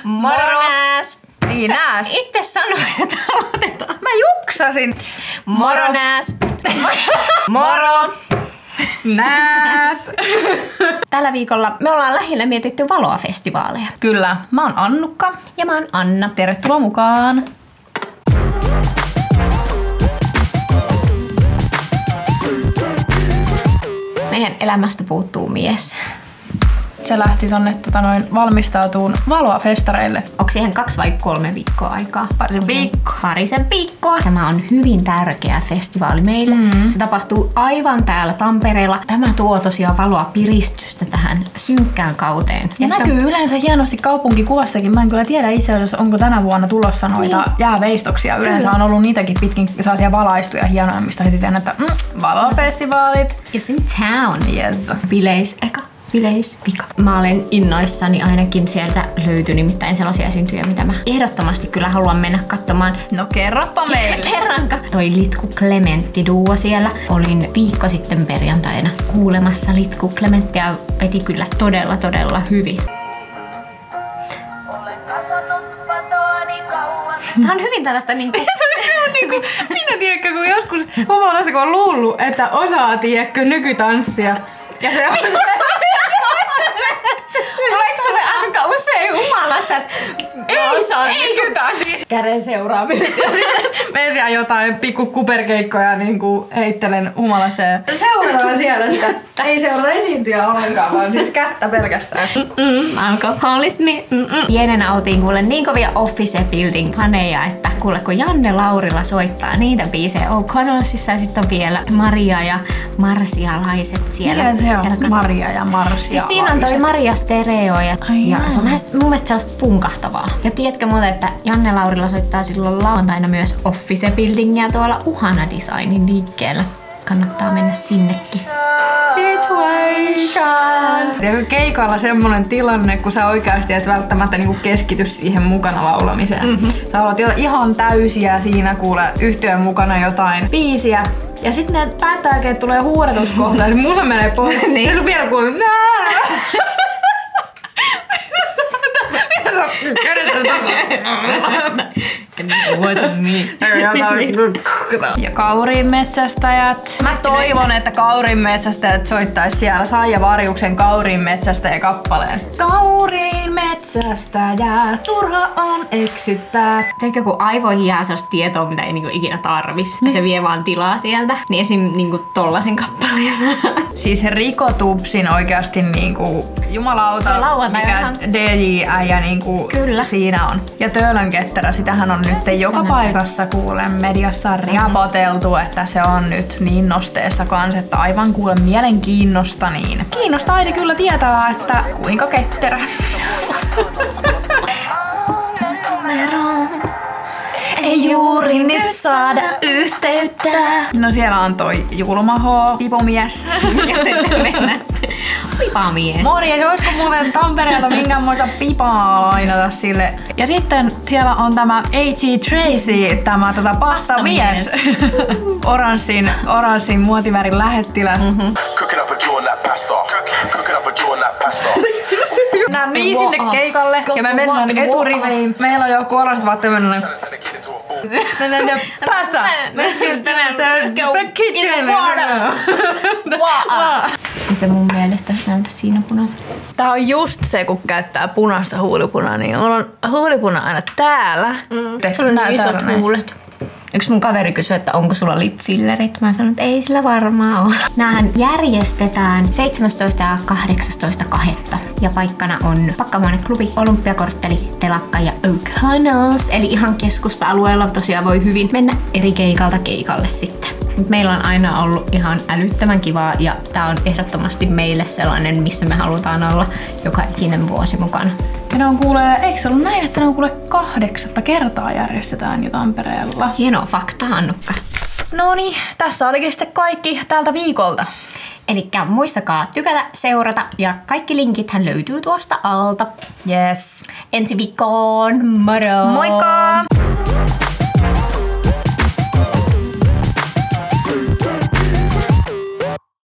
Moro! Niin nääs. Itse sanoin, että aloitetaan. Mä juksasin. Moro nääs. Moro! Nääs! Tällä viikolla me ollaan lähinnä mietitty Valoa-festivaaleja. Kyllä, mä oon Annukka. Ja mä oon Anna. Tervetuloa mukaan! Meidän elämästä puuttuu mies. Se lähti tonne valmistautuun Valoa-festareille. Onko siihen 2 vai 3 viikkoa aikaa? Parisen viikkoa. Tämä on hyvin tärkeä festivaali meille. Se tapahtuu aivan täällä Tampereella. Tämä tuo tosiaan valoa piristystä tähän synkkään kauteen. Ja näkyy yleensä hienosti kaupunkikuvastakin. Mä en kyllä tiedä itse asiassa, onko tänä vuonna tulossa noita jääveistoksia. Yleensä on ollut niitäkin pitkin sellaisia valaistuja hienoja, mistä heti tiedän, että Valoa-festivaalit. It's in town. Yes. Bileispika. Mä olen innoissani, ainakin sieltä löytyi nimittäin sellaisia esiintyjä, mitä mä ehdottomasti kyllä haluan mennä katsomaan. No kerropa meille. Kerranka. Toi Litku Clementti duo siellä. Olin viikko sitten perjantaina kuulemassa Litku Clementtia. Veti kyllä todella hyvin. Tää on hyvin tällaista niinku... minä tiedätkö, kun joskus humalassa kun on luullut, että osaa tiedätkö nykytanssia. Ja se on tuleeko sulle aika usein humalassa, että ei käden seuraamiset. Ja sitten menen siellä jotain pikku kuperkeikkoja niinku heittelen humalassa. Seurataan siellä sitä. Ei seurata esiintyjä ollenkaan, vaan siis kättä pelkästään. Alkoholismi. Pienenä oltiin kuule niin kovia Office Building faneja, että kuule kun Janne Laurila soittaa niitä biisejä O'Connellsissa ja sitten on vielä Maria ja Marsialaiset siellä. Mikä se on? Maria ja Marsialaiset. Siis siinä on toi Maria Stereo ja se on mun mielestä sellaista punkahtavaa. Ja tiedätkö muuten, että Janne Laurila soittaa silloin lauantaina myös Office Buildingia tuolla Uhana Designin liikkeellä. Kannattaa mennä sinnekin. Ja keikalla semmonen tilanne, kun sä oikeasti et välttämättä niinku keskity siihen mukana laulamiseen. Sä olet ihan täysiä siinä kuule yhtyön mukana jotain biisiä. Ja sitten ne päättääkin, että tulee huudatuskohta ja musa menee pois. Niin. Ja sun vielä kuulee ja kauriin metsästäjät. Mä toivon, että kauriin metsästäjät soittais siellä Saija Varjuksen kauriin metsästäjä kappaleen. Kauriin metsästäjä, turha on eksyttää. Tiedätkö, kun aivoihin jää sellaista tietoa, mitä ei niinku ikinä tarvis. Se vie vaan tilaa sieltä. Niin esim. Niinku tollasen kappaleen. Siis Rico Tubsin oikeasti niinku jumalauta, mikä DJ-äijä niinku siinä on. Ja Töölön ketterä, sitähän on nyt joka paikassa kuulen mediassa riapoteltu, että se on nyt niin nosteessa kans, että aivan kuule mielenkiinnosta niin. Kiinnostaisi kyllä tietää, että kuinka ketterä. Ei juuri nyt saada yhteyttä. No siellä on toi julma H, pipomies. Pipamies. Morjes, olisiko muuten Tampereelta minkäänmoista pipaa lainata sille? Ja sitten siellä on tämä A.G. Tracy, tämä passamies. oranssin muotivärin lähettiläs. Mennään niin sinne keikalle ja me mennään eturiveihin. Meillä on joku oranssit vaatteet mennään. Päästä! The kitchen! Se mun mielestä näytä siinä punaisella. Tää on just se, kun käyttää punaista huulipunaa, niin on huulipuna aina täällä. Sulla on isot huulet. Yksi mun kaveri kysyi, että onko sulla lipfillerit. Mä sanoin, että ei sillä varmaan ole. Näähän järjestetään 17. ja 18.2. Ja paikkana on Pakkahuoneklubi, Olympiakortteli, Telakka ja O'Connell's. Eli ihan keskusta-alueella tosiaan voi hyvin mennä eri keikalta keikalle sitten. Meillä on aina ollut ihan älyttömän kivaa ja tää on ehdottomasti meille sellainen, missä me halutaan olla joka ikinen vuosi mukana. Ja ne on eikö se ollut näin, että ne on 8. kertaa järjestetään jo Tampereella? Hienoa faktaa, Annukka. Noniin, tässä olikin sitten kaikki tältä viikolta. Elikkä muistakaa tykätä, seurata ja kaikki linkithän löytyy tuosta alta. Yes. Ensi viikkoon, moro! Moikka!